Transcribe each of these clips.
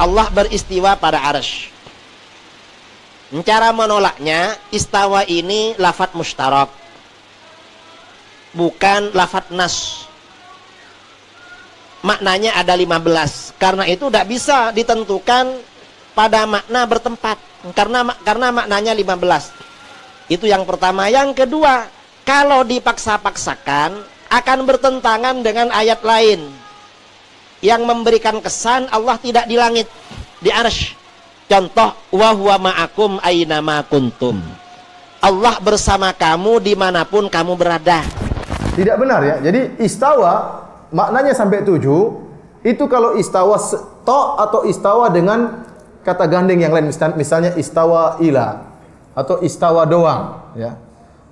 Allah beristiwa pada arsy. Cara menolaknya, istawa ini lafadz mustarak, bukan lafadz nas. Maknanya ada 15. Karena itu tidak bisa ditentukan pada makna bertempat. Karena maknanya 15. Itu yang pertama. Yang kedua, kalau dipaksa-paksakan akan bertentangan dengan ayat lain yang memberikan kesan Allah tidak di langit, di arsy. Contoh, wa huwa ma'akum aynama kuntum. Allah bersama kamu dimanapun kamu berada. Tidak benar ya. Jadi istawa maknanya sampai 7 itu kalau istawa to atau istawa dengan kata gandeng yang lain, misalnya istawa ila atau istawa doang ya.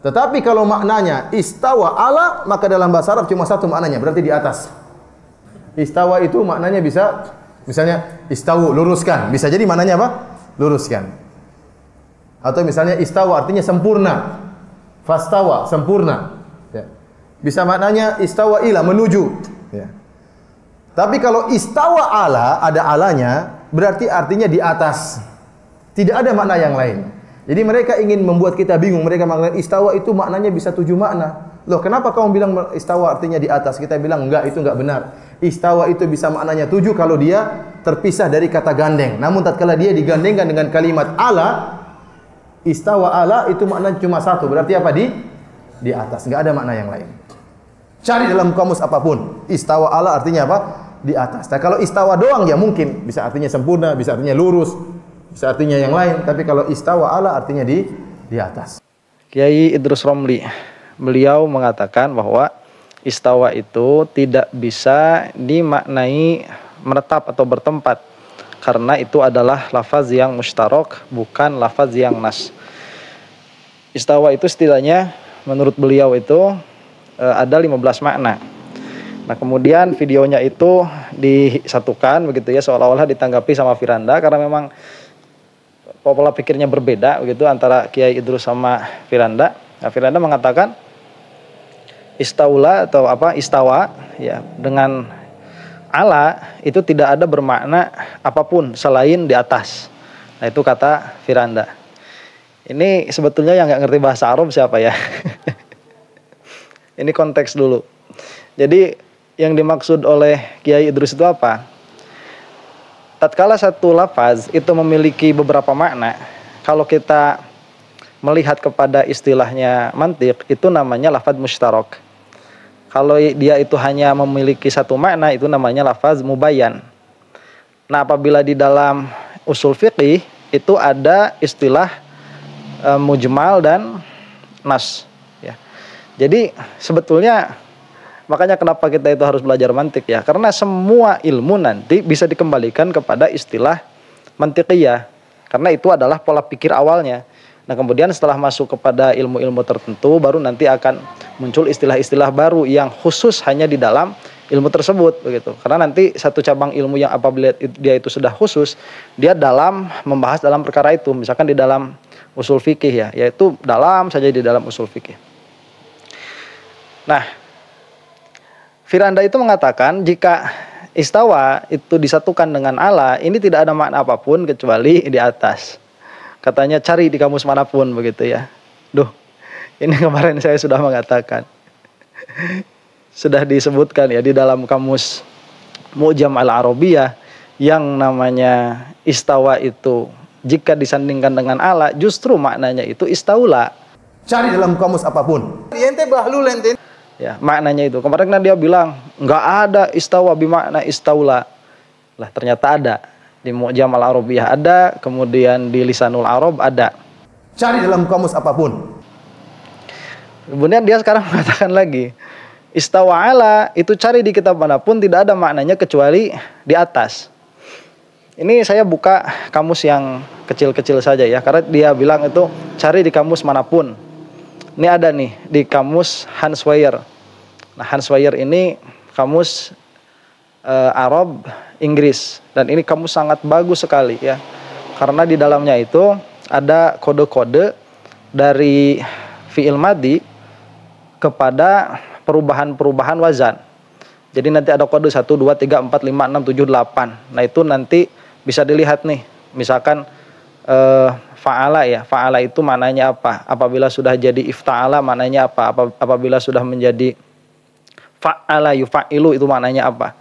Tetapi kalau maknanya istawa ala, maka dalam bahasa Arab cuma satu maknanya, berarti di atas. Istawa itu maknanya bisa, misalnya istawu, luruskan. Bisa jadi maknanya apa? Luruskan. Atau misalnya istawa artinya sempurna. Fastawa, sempurna. Ya. Bisa maknanya istawa ila, menuju. Ya. Tapi kalau istawa ala, ada alanya, berarti artinya di atas. Tidak ada makna yang lain. Jadi mereka ingin membuat kita bingung. Mereka mengatakan istawa itu maknanya bisa 7 makna. Loh, kenapa kamu bilang istawa artinya di atas? Kita bilang enggak, itu enggak benar. Istawa itu bisa maknanya 7 kalau dia terpisah dari kata gandeng. Namun tatkala dia digandengkan dengan kalimat ala, istawa ala itu maknanya cuma satu. Berarti apa? Di atas. Enggak ada makna yang lain. Cari dalam kamus apapun. Istawa ala artinya apa? Di atas. Nah, kalau istawa doang ya mungkin bisa artinya sempurna, bisa artinya lurus, bisa artinya yang lain. Tapi kalau istawa ala artinya di atas. Kiai Idrus Romli, beliau mengatakan bahwa istawa itu tidak bisa dimaknai menetap atau bertempat, karena itu adalah lafaz yang mustarok, bukan lafaz yang nas. Istawa itu setidaknya menurut beliau itu ada 15 makna. Nah, kemudian videonya itu disatukan begitu ya, seolah-olah ditanggapi sama Firanda, karena memang pola pikirnya berbeda begitu antara Kiai Idrus sama Firanda. Nah, Firanda mengatakan istaula atau apa istawa ya dengan ala itu tidak ada bermakna apapun selain di atas. Nah, itu kata Firanda. Ini sebetulnya yang nggak ngerti bahasa Arab siapa ya? Ini konteks dulu. Jadi yang dimaksud oleh Kiai Idrus itu apa? Tatkala satu lafaz itu memiliki beberapa makna, kalau kita melihat kepada istilahnya mantiq, itu namanya lafaz mustarak. Kalau dia itu hanya memiliki satu makna, itu namanya lafaz mubayyan. Nah, apabila di dalam usul fiqih itu ada istilah mujmal dan nas ya. Jadi sebetulnya makanya kenapa kita itu harus belajar mantik ya, karena semua ilmu nanti bisa dikembalikan kepada istilah mantiqiyah, karena itu adalah pola pikir awalnya. Nah, kemudian setelah masuk kepada ilmu-ilmu tertentu, baru nanti akan muncul istilah-istilah baru yang khusus hanya di dalam ilmu tersebut begitu. Karena nanti satu cabang ilmu yang apabila dia itu sudah khusus, dia dalam membahas dalam perkara itu, misalkan di dalam usul fikih ya, yaitu dalam saja di dalam usul fikih. Nah, Firanda itu mengatakan jika istawa itu disatukan dengan ala, ini tidak ada makna apapun kecuali di atas. Katanya cari di kamus manapun begitu ya. Duh, ini kemarin saya sudah mengatakan. Sudah disebutkan ya di dalam kamus Mu'jam al-Arabiyah yang namanya istawa itu jika disandingkan dengan ala justru maknanya itu istaula. Cari dalam kamus apapun. Ente bahlul ente. Ya, maknanya itu. Kemarin kan dia bilang enggak ada istawa bimakna istaula. Lah ternyata ada. Di Mu'jam al-Arabiyah ada, kemudian di Lisanul Arab ada. Cari dalam kamus apapun. Kemudian dia sekarang mengatakan lagi, istawa ala itu cari di kitab manapun tidak ada maknanya kecuali di atas. Ini saya buka kamus yang kecil-kecil saja ya, karena dia bilang itu cari di kamus manapun. Ini ada nih di kamus Hans Weyer. Nah, Hans Weyer ini kamus Arab Inggris, dan ini kamus sangat bagus sekali ya, karena di dalamnya itu ada kode-kode dari fi'il madhi kepada perubahan-perubahan wazan. Jadi nanti ada kode 1, 2, 3, 4, 5, 6, 7, 8. Nah, itu nanti bisa dilihat nih, misalkan fa'ala ya, fa'ala itu maknanya apa? Apabila sudah jadi ifta'ala maknanya apa? Apabila sudah menjadi fa'ala yufa'ilu itu maknanya apa?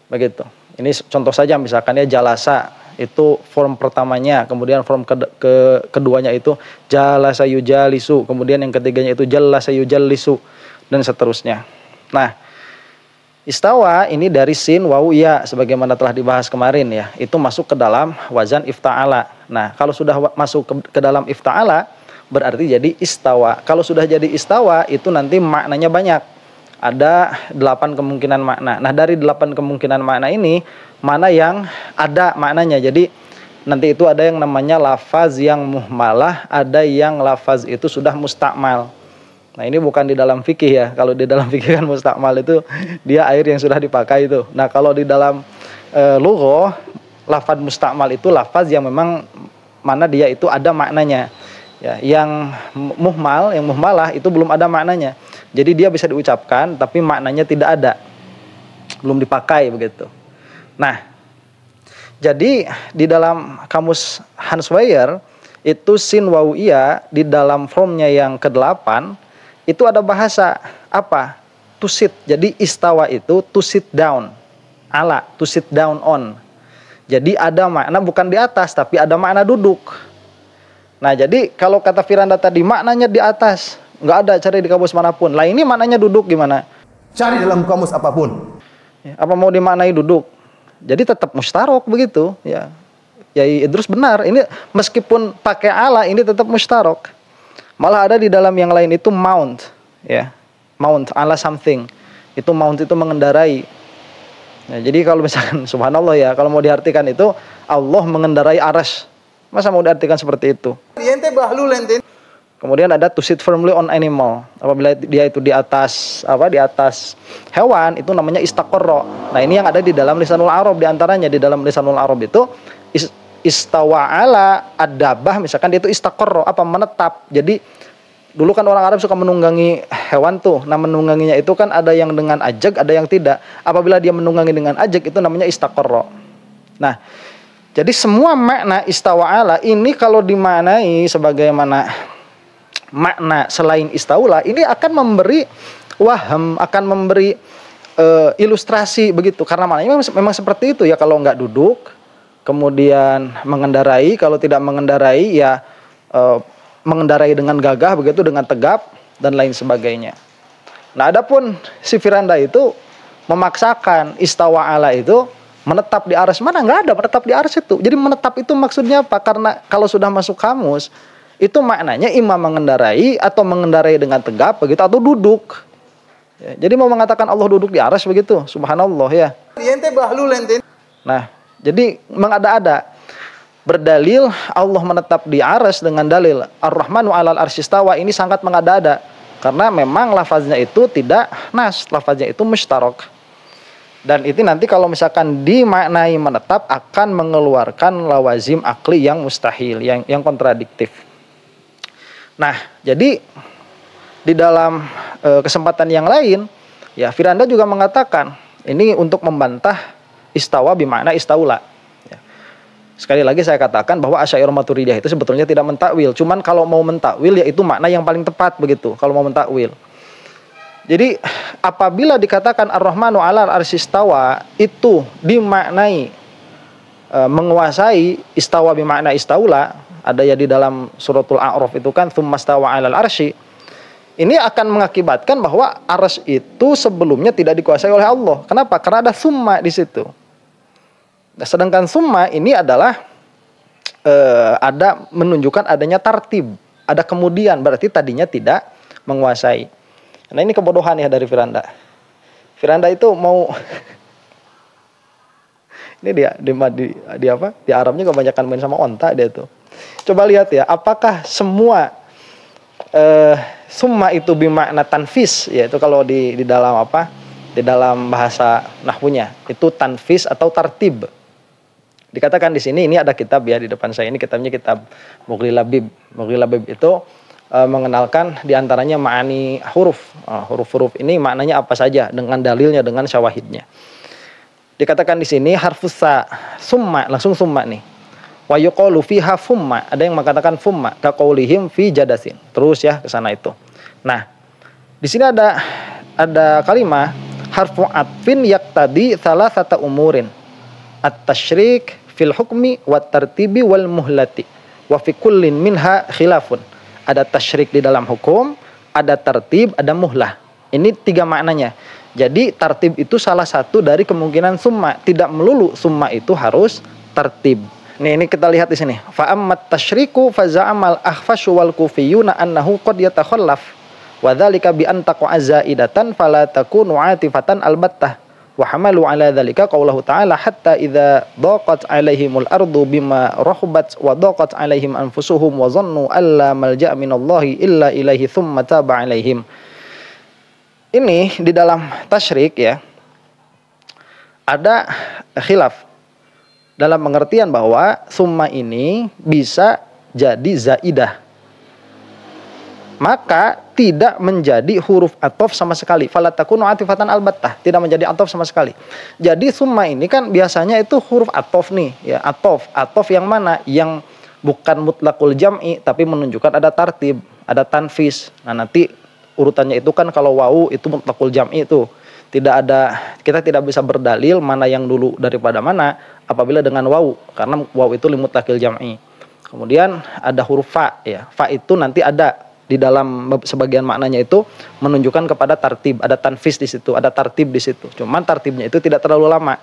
Begitu. Ini contoh saja misalkan ya jalasa itu form pertamanya, kemudian form keduanya itu jalasa yujalisu, kemudian yang ketiganya itu jalasa yujallisu dan seterusnya. Nah, istawa ini dari sin wawu ya sebagaimana telah dibahas kemarin ya, itu masuk ke dalam wazan ifta'ala. Nah, kalau sudah masuk ke dalam ifta'ala berarti jadi istawa. Kalau sudah jadi istawa itu nanti maknanya banyak. Ada 8 kemungkinan makna. Nah, dari 8 kemungkinan makna ini, mana yang ada maknanya. Jadi, nanti itu ada yang namanya lafaz yang muhmalah, ada yang lafaz itu sudah mustakmal. Nah, ini bukan di dalam fikih ya. Kalau di dalam fikih kan mustakmal itu dia air yang sudah dipakai itu. Nah, kalau di dalam lughah, lafaz mustakmal itu lafaz yang memang mana dia itu ada maknanya. Ya, yang muhmal, yang muhmalah itu belum ada maknanya. Jadi dia bisa diucapkan tapi maknanya tidak ada. Belum dipakai begitu. Nah, jadi di dalam kamus Hans Weyer itu sin wawu iya di dalam formnya yang ke-8 itu ada bahasa apa? To sit. Jadi istawa itu to sit down. Ala, to sit down on. Jadi ada makna bukan di atas tapi ada makna duduk. Nah, jadi kalau kata Firanda tadi maknanya di atas, nggak ada, cari di kamus manapun. Lah ini maknanya duduk gimana? Cari dalam kamus apapun. Apa mau dimaknai duduk? Jadi tetap mustarok begitu, ya. Yai Idrus benar. Ini meskipun pakai ala ini tetap mustarok. Malah ada di dalam yang lain itu mount, ya. Mount ala something. Itu mount itu mengendarai. Nah, jadi kalau misalkan subhanallah ya, kalau mau diartikan itu Allah mengendarai arsy. Masa mau diartikan seperti itu? Kemudian ada to sit firmly on animal. Apabila dia itu di atas di atas hewan itu namanya istaqarra. Nah, ini yang ada di dalam lisanul Arab, di antaranya di dalam lisanul Arab itu istawa ala ad-dabbah, misalkan dia itu istaqarra, menetap. Jadi dulu kan orang Arab suka menunggangi hewan tuh. Nah, menungganginya itu kan ada yang dengan ajag, ada yang tidak. Apabila dia menunggangi dengan ajag itu namanya istaqarra. Nah, jadi semua makna istawa ala ini kalau dimaknai sebagaimana makna selain istaula ini akan memberi waham, akan memberi ilustrasi begitu. Karena maknanya memang seperti itu ya, kalau nggak duduk, kemudian mengendarai, kalau tidak mengendarai ya mengendarai dengan gagah begitu, dengan tegap dan lain sebagainya. Nah, adapun si Firanda itu memaksakan istawa ala itu menetap di arsy, mana nggak ada menetap di arsy itu. Jadi menetap itu maksudnya apa? Karena kalau sudah masuk kamus itu maknanya imam mengendarai atau mengendarai dengan tegap begitu atau duduk. Ya, jadi mau mengatakan Allah duduk di arsy begitu, subhanallah ya. Nah, jadi mengada-ada. Berdalil Allah menetap di arsy dengan dalil Ar-Rahmanu 'alal arsy istawa ini sangat mengada-ada. Karena memang lafaznya itu tidak nas, lafaznya itu mushtarak. Dan itu nanti kalau misalkan dimaknai menetap akan mengeluarkan lawazim akli yang mustahil, yang kontradiktif. Nah, jadi di dalam kesempatan yang lain, ya Firanda juga mengatakan ini untuk membantah istawa bimakna istaula. Ya. Sekali lagi saya katakan bahwa Asy'ariyah Maturidiyah itu sebetulnya tidak mentakwil. Cuman kalau mau mentakwil ya itu makna yang paling tepat begitu. Kalau mau mentakwil. Jadi apabila dikatakan Ar-Rahmanu 'alal arsy istawa itu dimaknai menguasai, istawa bimakna istaula, ada ya di dalam suratul A'raf itu kan tsummastawa 'alal arsy. Ini akan mengakibatkan bahwa arsy itu sebelumnya tidak dikuasai oleh Allah. Kenapa? Karena ada summa di situ. Nah, sedangkan summa ini adalah ada menunjukkan adanya tartib, ada kemudian, berarti tadinya tidak menguasai. Nah, ini kebodohan ya dari Firanda. Firanda itu mau ini dia di apa? Di Arabnya kebanyakan main sama onta dia tuh. Coba lihat ya, apakah semua summa itu bimakna tanfis, yaitu kalau di dalam apa? Di dalam bahasa nahwunya itu tanfis atau tartib. Dikatakan di sini, ini ada kitab ya di depan saya, ini kitabnya kitab Mughni Labib. Mughni Labib itu mengenalkan diantaranya ma'ani huruf. Huruf-huruf ini maknanya apa saja dengan dalilnya, dengan syawahidnya. Dikatakan di sini harfus sa, summa, langsung summa nih. Wa yuqalu fiha fumma, ada yang mengatakan fumma, ka qaulihim fi jadasin. Terus ya ke sana itu. Nah, di sini ada kalimat harfu atfin yaqtadi thalathata umurin. At-tasyrik fil hukmi wat tartibi wal muhlati. Wa fi kullin minha khilafun. Ada tasyrik di dalam hukum, ada tertib, ada muhlah. Ini 3 maknanya. Jadi tartib itu salah satu dari kemungkinan summa. Tidak melulu summa itu harus tertib. Nih, ini kita lihat di sini. Fa ammat tasyriku fa za'amal akhfashu wal kufiyuna annahu qad yatakhallaf. Wa dzalika bi an taqa'a zaidatan fala takunu 'atifatan albattah. Wa hamalu 'ala dzalika qaulahu ta'ala hatta idza daqat 'alaihimul ardu bima rahabat wa daqat 'alaihim anfusuhum wa dhannu alla malja'a minallahi illa ilaihi tsumma taba 'alaihim. Ini di dalam tasyrik ya, ada khilaf dalam pengertian bahwa summa ini bisa jadi zaidah, maka tidak menjadi huruf athof sama sekali. Fala takunu atifatan albattah, tidak menjadi athof sama sekali. Jadi summa ini kan biasanya itu huruf athof nih ya, athof yang mana? Yang bukan mutlaqul jam'i tapi menunjukkan ada tartib, ada tanfis. Nah, nanti urutannya itu kan kalau wawu itu mutlaqul jam'i itu. Kita tidak bisa berdalil mana yang dulu daripada mana apabila dengan wawu, karena wawu itu limutlaqil jam'i. Kemudian ada huruf fa ya. Fa itu nanti ada di dalam sebagian maknanya itu menunjukkan kepada tartib, ada tanfis di situ, ada tartib di situ. Cuman tartibnya itu tidak terlalu lama.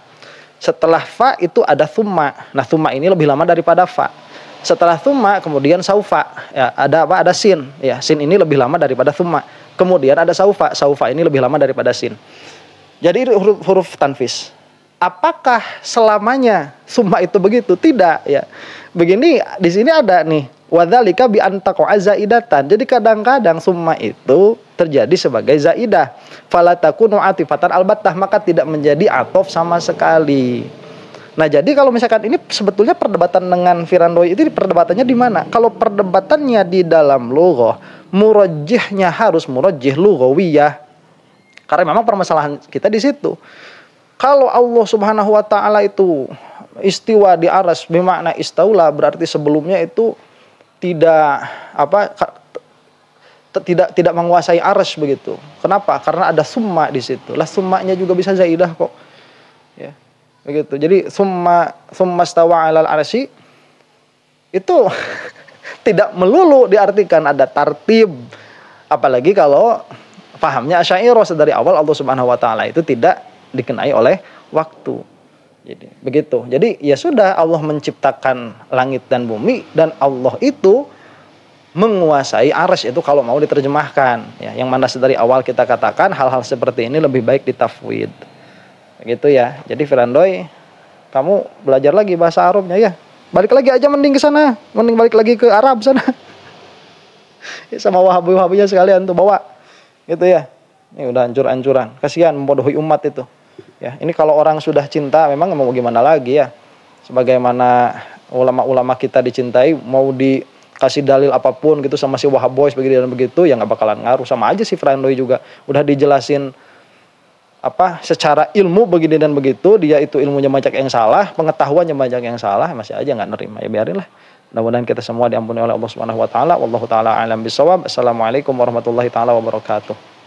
Setelah fa itu ada thumma. Nah, thumma ini lebih lama daripada fa. Setelah thumma kemudian saufa ya, ada apa? Ada sin ya. Sin ini lebih lama daripada thumma. Kemudian ada saufa. Saufa ini lebih lama daripada sin. Jadi huruf tanfis. Apakah selamanya summa itu begitu? Tidak ya. Begini di sini ada nih wadzalika bi antaqa'a zaidatan. Jadi kadang-kadang summa itu terjadi sebagai zaidah. Fala takunu atifatan albattah, maka tidak menjadi athof sama sekali. Nah, jadi kalau misalkan ini sebetulnya perdebatan dengan Firandoi itu perdebatannya di mana? Kalau perdebatannya di dalam lughah, murajjihnya harus murajjih lughawiyah. Karena memang permasalahan kita di situ. Kalau Allah Subhanahu wa taala itu istiwa di arsy bermakna istaula, berarti sebelumnya itu tidak menguasai arsy begitu. Kenapa? Karena ada summa di situ. Lah summanya juga bisa zaidah kok. Ya. Begitu. Jadi summa stawa 'alal arsy itu tidak melulu diartikan ada tartib. Apalagi kalau pahamnya Asy'ariyah dari awal Allah Subhanahu wa taala itu tidak dikenai oleh waktu. Jadi begitu. Jadi ya sudah, Allah menciptakan langit dan bumi dan Allah itu menguasai arsy itu kalau mau diterjemahkan ya. Yang mana dari awal kita katakan hal-hal seperti ini lebih baik ditafwid. Begitu ya. Jadi Firandoi, kamu belajar lagi bahasa Arabnya ya. Balik lagi aja mending ke sana. Mending balik lagi ke Arab sana. Sama wahabi-wahabinya sekalian tuh bawa. Gitu ya. Ini udah hancur-hancuran. Kasihan membodohi umat itu. Ya, ini kalau orang sudah cinta memang mau gimana lagi ya. Sebagaimana ulama-ulama kita dicintai, mau dikasih dalil apapun gitu sama si Wahabois begitu dan begitu ya nggak bakalan ngaruh. Sama aja si Firandoi juga udah dijelasin secara ilmu begini dan begitu, dia itu ilmunya banyak yang salah, pengetahuannya banyak yang salah, masih aja nggak nerima. Ya biarinlah. Mudah-mudahan kita semua diampuni oleh Allah Subhanahu wa taala. Wallahu taala a'lam bishawab. Assalamualaikum warahmatullahi taala wabarakatuh.